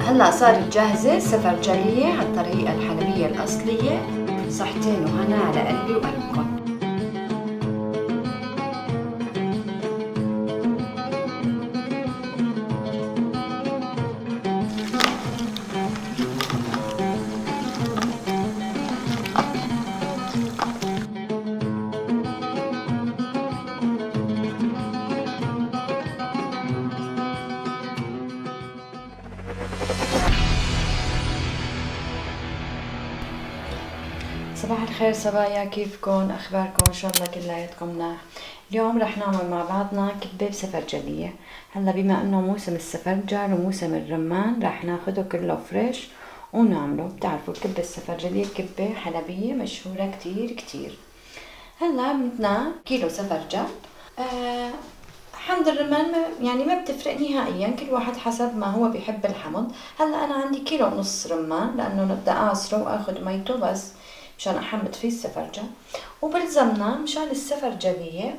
هلا صارت جاهزة السفرجلية على الطريقة الحلبية الأصلية. صحتين وهنا على قلبي وقلبكم. صباح الخير صبايا، كيفكن؟ اخباركم؟ ان شاء الله كلياتكم مناح. اليوم رح نعمل مع بعضنا كبة بسفرجلية. هلا بما انه موسم السفرجل وموسم الرمان رح ناخده كله فريش ونعمله. بتعرفوا الكبة السفرجلية كبة حلبية مشهورة كتير كتير. هلا بدنا كيلو سفرجل. حمض الرمان يعني ما بتفرق نهائيا، كل واحد حسب ما هو بيحب الحمض. هلا انا عندي كيلو ونص رمان لانه بدي اعصره واخد ميته بس مشان احمض فيه السفرجل. وبلزمنا مشان السفرجلية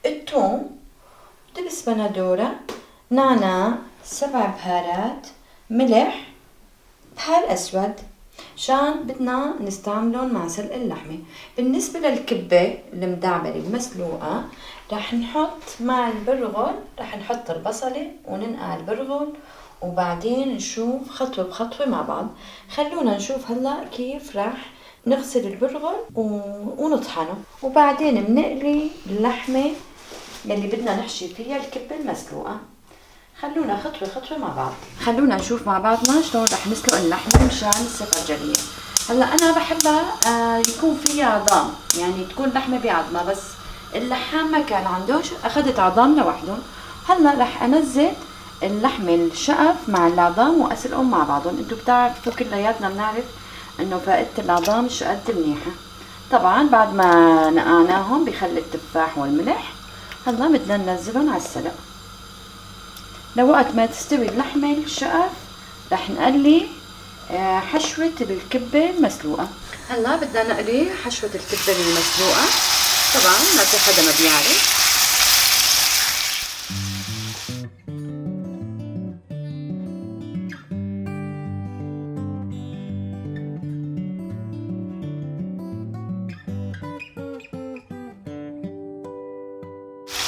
الثوم، دبس بندورة، نعناع، 7 بهارات، ملح، بهار اسود، شان بدنا نستعملهم مع سلق اللحمة. بالنسبة للكبة المدعبلة المسلوقة رح نحط مع البرغل، رح نحط البصلة وننقع البرغل وبعدين نشوف خطوة بخطوة مع بعض. خلونا نشوف هلا كيف رح نغسل البرغل ونطحنه، وبعدين بنقلي اللحمة يلي بدنا نحشي فيها الكبة المسلوقة. خلونا خطوة خطوة مع بعض. خلونا نشوف مع بعضنا شلون رح نسلق اللحمة مشان السفرجلية. هلا انا بحبها يكون فيها عظام، يعني تكون لحمة بعظمها، بس اللحام ما كان عندوش اخذت عظام لوحدهم. هلا رح انزل اللحمة الشقف مع العظام واسلقهم مع بعضهم. انتو بتعرفوا كلياتنا بنعرف انه فائدة العظام مش قد منيحة. طبعا بعد ما نقعناهم بخل التفاح والملح هلا بدنا ننزلهم على السلق. لوقت ما تستوي اللحمة الشقف رح نقلي حشوة الكبة المسلوقة. هلا بدنا نقلي حشوة الكبة المسلوقة، طبعا ما في حدا ما بيعرف.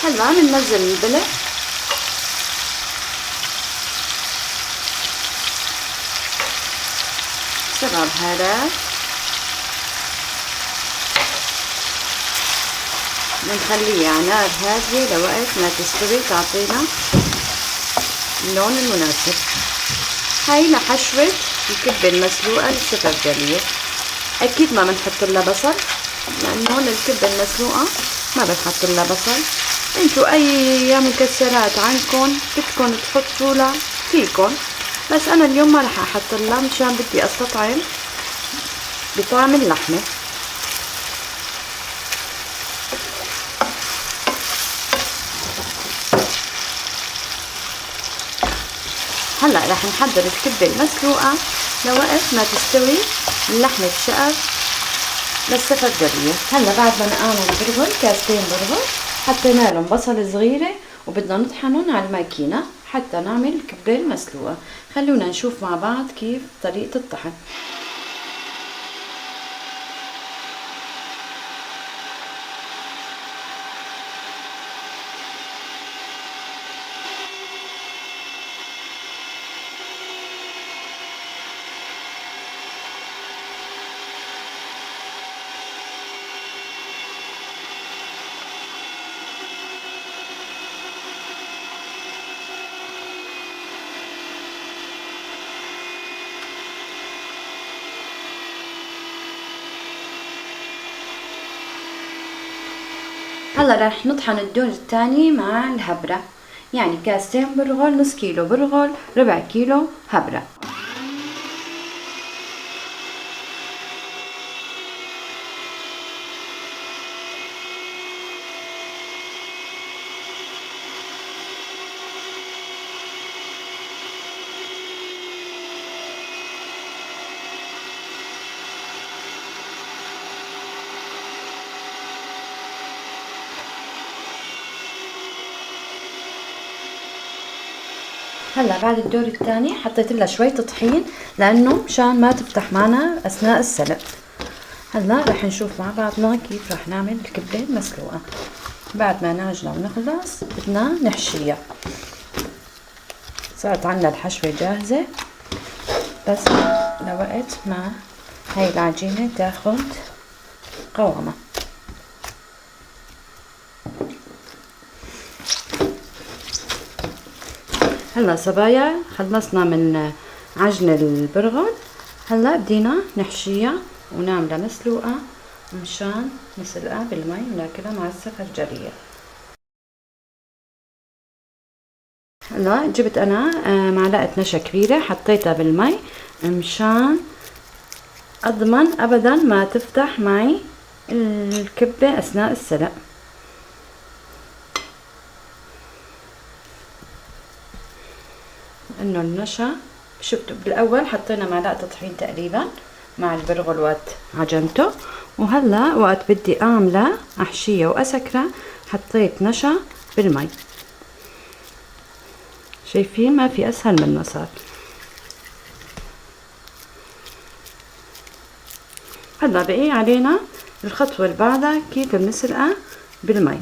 هلا بننزل البلح، سبع بهارات، بنخليها على نار هادية لوقت ما تستوي تعطينا اللون المناسب. هاي لحشوة الكبة المسلوقة السفرجلية. اكيد ما بنحط لها بصل لانه هون الكبة المسلوقة ما بنحط لها بصل. انتو اي مكسرات عندكم بدكم تحطوا لها فيكم، بس انا اليوم ما رح احط لها مشان بدي استطعم بطعم اللحمة. هلا رح نحضر الكبة المسلوقة لوقت ما تستوي اللحمة الشقف للسفرجلية. هلا بعد ما نقعنا البرغل، كاستين برغل حطينا لهم بصل صغيرة وبدنا نطحنهم على الماكينة حتى نعمل الكبة المسلوقة. خلونا نشوف مع بعض كيف طريقة الطحن. هلا رح نطحن الدور الثاني مع الهبرة، يعني كاستين برغل، نص كيلو برغل، ربع كيلو هبرة. هلا بعد الدور الثاني حطيت لها شوية طحين لانه مشان ما تفتح معنا اثناء السلق. هلا رح نشوف مع بعضنا كيف رح نعمل الكبة المسلوقة. بعد ما نعجنها ونخلص بدنا نحشيها. صارت عنا الحشوة جاهزة، بس لوقت ما هاي العجينة تاخد قوامها. هلا صبايا خلصنا من عجن البرغل. هلا بدينا نحشيها ونعملها مسلوقة مشان نسلقها بالمي وناكلها مع السفرجلية. هلا جبت انا معلقة نشا كبيرة حطيتها بالمي مشان اضمن ابدا ما تفتح معي الكبة اثناء السلق. انه النشا شفتوا بالاول حطينا معلقة طحين تقريبا مع البرغل وقت عجنته، وهلا وقت بدي اعمله احشيه واسكره حطيت نشا بالمي. شايفين ما في اسهل منه صار. هلا بقي علينا الخطوة اللي بعدها كيف بنسلقها بالمي.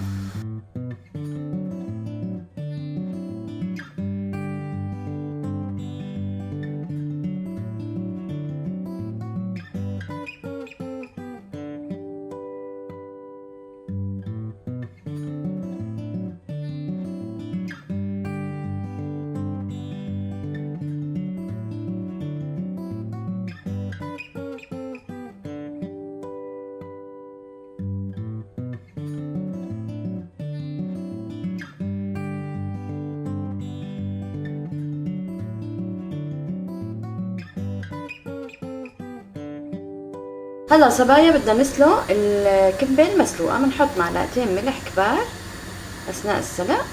هلا صبايا بدنا نسلق الكبة المسلوقة. بنحط معلقتين ملح كبار اثناء السلق،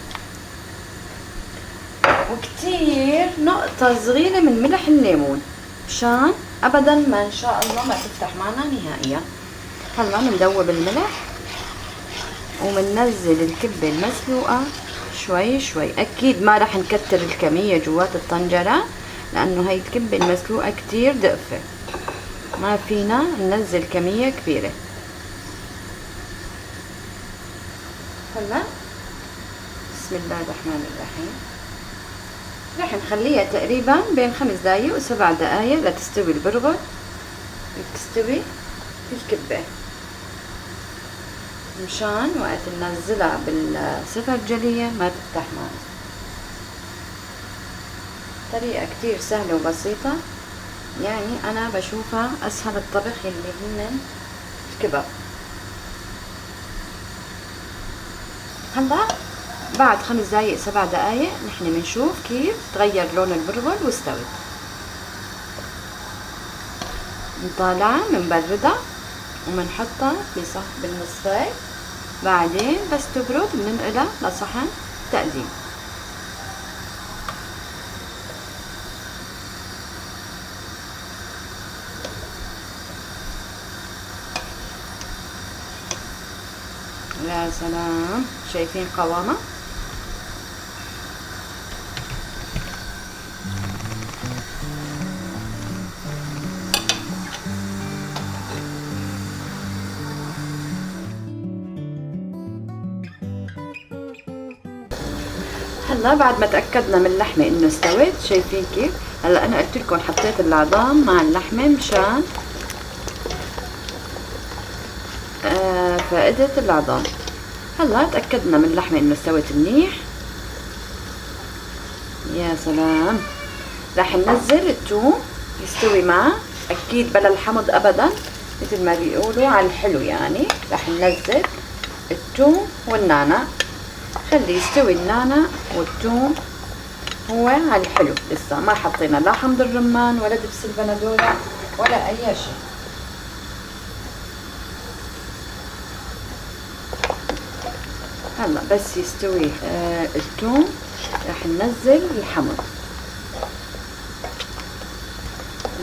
وكتير نقطة صغيرة من ملح الليمون مشان ابدا ما ان شاء الله ما تفتح معنا نهائيا. هلا بندوب الملح وبننزل الكبة المسلوقة شوي شوي. اكيد ما رح نكتر الكمية جوات الطنجرة لانه هاي الكبة المسلوقة كتير دقفة، ما فينا ننزل كمية كبيرة. هلا بسم الله الرحمن الرحيم رح نخليها تقريبا بين 5 دقايق و7 دقايق لتستوي البرغل وتستوي الكبة، مشان وقت ننزلها بالسفرجلية ما تفتح معنا. طريقة كتير سهلة وبسيطة، يعني انا بشوفها اسهل الطبخ اللي هن الكباب. هلا بعد 5 دقايق 7 دقايق نحن بنشوف كيف تغير لون البرغل واستوت. نطالعها بنبردها وبنحطها بالمصفاية. بعدين بس تبرد بننقلها لصحن تقديم. يا سلام، شايفين قوامها؟ هلا بعد ما تاكدنا من اللحمه انه استوت، شايفين كيف؟ هلا انا قلت لكم حطيت العظام مع اللحمه مشان فائده العظام. هلا تاكدنا من اللحمه انه استوت منيح. يا سلام، راح ننزل الثوم يستوي معه، اكيد بلا الحمض ابدا مثل ما بيقولوا على الحلو. يعني راح ننزل الثوم والنعناع، خلي يستوي النعناع والثوم هو على الحلو. لسه ما حطينا لا حمض الرمان ولا دبس البندورة ولا اي شيء. هلا بس يستوي الثوم راح ننزل الحمض.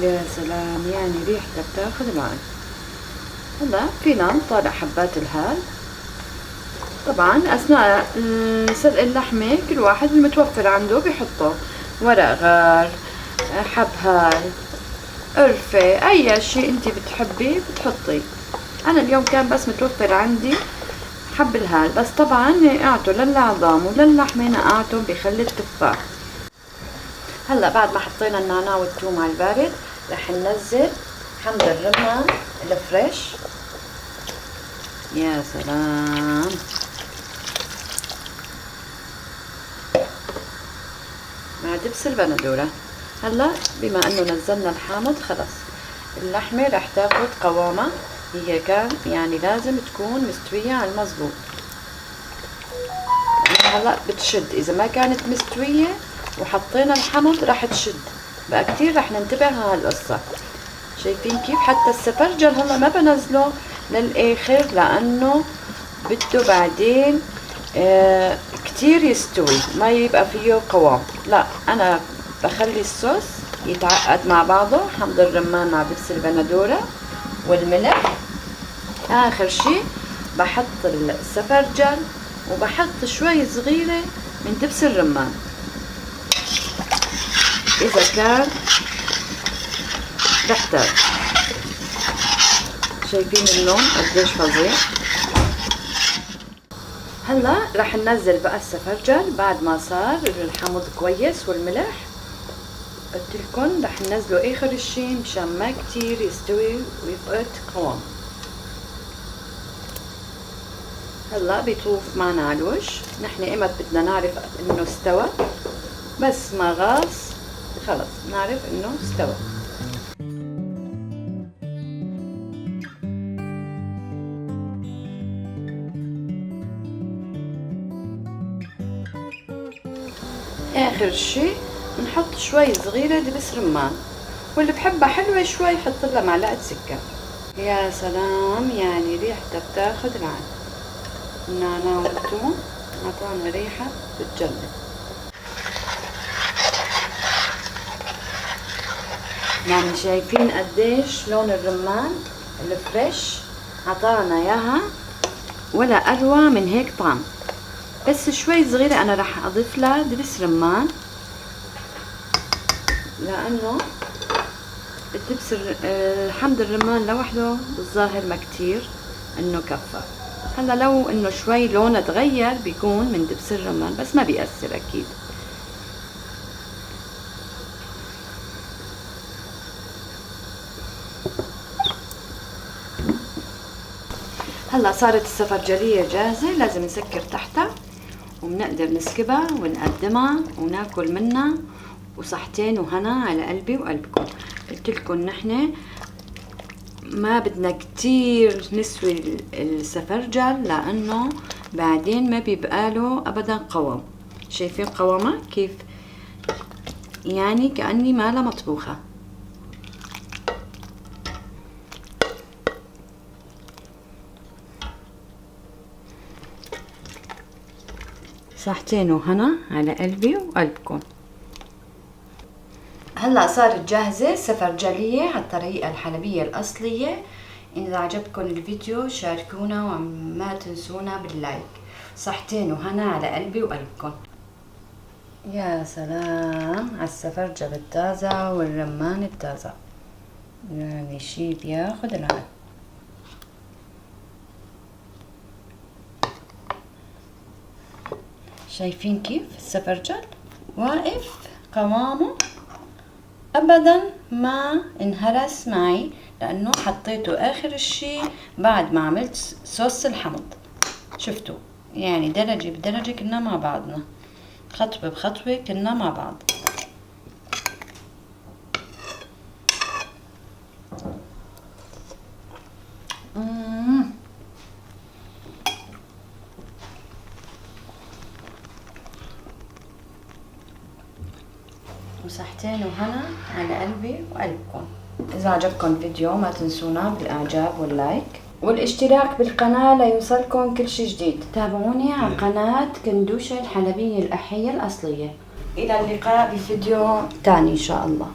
يا سلام، يعني ريحتها بتاخذ العين. هلا فينا نطالع حبات الهال. طبعا اثناء سلق اللحمه كل واحد المتوفر عنده بيحطه. ورق غار، حبهان، قرفة، أي شيء أنت بتحبيه بتحطيه. أنا اليوم كان بس متوفر عندي حب الهال، بس طبعا نقعته للعظام وللحمة نقعتهم بخل التفاح. هلا بعد ما حطينا النعناع والثوم على البارد رح ننزل حمض الرمان الفريش. يا سلام، مع دبس البندورة. هلا بما انه نزلنا الحامض خلص اللحمة رح تاخد قوامها، هي كان يعني لازم تكون مستوية على المظبوط. هلا بتشد، اذا ما كانت مستوية وحطينا الحمض رح تشد بقى كتير، رح ننتبه على هالقصة. شايفين كيف؟ حتى السفرجل هلا ما بنزله للاخر لانه بده بعدين كتير يستوي ما يبقى فيه قوام. لا، انا بخلي الصوص يتعقد مع بعضه، حمض الرمان مع دبس البندورة والملح. اخر شي بحط السفرجل وبحط شوي صغيرة من دبس الرمان اذا كان بحتاج. شايفين اللون قديش فظيع؟ هلا رح ننزل بقى السفرجل بعد ما صار الحمض كويس والملح. قلت لكم رح ننزله اخر الشي مشان ما كتير يستوي ويفقد قوام. هلا بيطوف معنا على الوش. نحن ايمت بدنا نعرف انه استوى، بس ما غاص خلص نعرف انه استوى. اخر شي نحط شوي صغيرة دبس رمان، واللي بحبها حلوة شوي حط لها معلقة سكر. يا سلام، يعني ريحتها بتاخد العين. النعناع والثوم عطانا ريحة بتجنن. يعني شايفين قديش لون الرمان الفريش عطانا اياها، ولا اروع من هيك طعم. بس شوي صغيرة انا راح اضيف لها دبس رمان لانه الدبس حمض الرمان لوحده بالظاهر ما كتير انه كفى. هلا لو انه شوي لونه تغير بيكون من دبس الرمان، بس ما بيأثر اكيد. هلا صارت السفرجلية جاهزة، لازم نسكر تحتها وبنقدر نسكبها ونقدمها وناكل منها. وصحتين وهنا على قلبي وقلبكم. قلت لكم نحن ما بدنا كتير نسوي السفرجل لانه بعدين ما بيبقى له ابدا قوام. شايفين قوامها كيف؟ يعني كأني مالها مطبوخة. صحتين وهنا على قلبي وقلبكم. هلا صارت جاهزة السفرجلية على الطريقة الحلبية الأصلية. إذا عجبكم الفيديو شاركونا وما تنسونا باللايك. صحتين وهنا على قلبي وقلبكم. يا سلام على السفرجل الطازة والرمان الطازة، يعني شي بياخد العقل. شايفين كيف السفرجل واقف قوامه ابدا ما انهرس معي لانه حطيته اخر الشي بعد ما عملت صوص الحمض. شفتوا يعني درجة بدرجة كنا مع بعضنا، خطوة بخطوة كنا مع بعض. وصحتين وهنا على قلبي وقلبكم. إذا عجبكم الفيديو ما تنسونا بالإعجاب واللايك والاشتراك بالقناة ليوصلكم كل شي جديد. تابعوني على قناة كندوشة الحلبية الأحية الأصلية. إلى اللقاء بفيديو تاني إن شاء الله.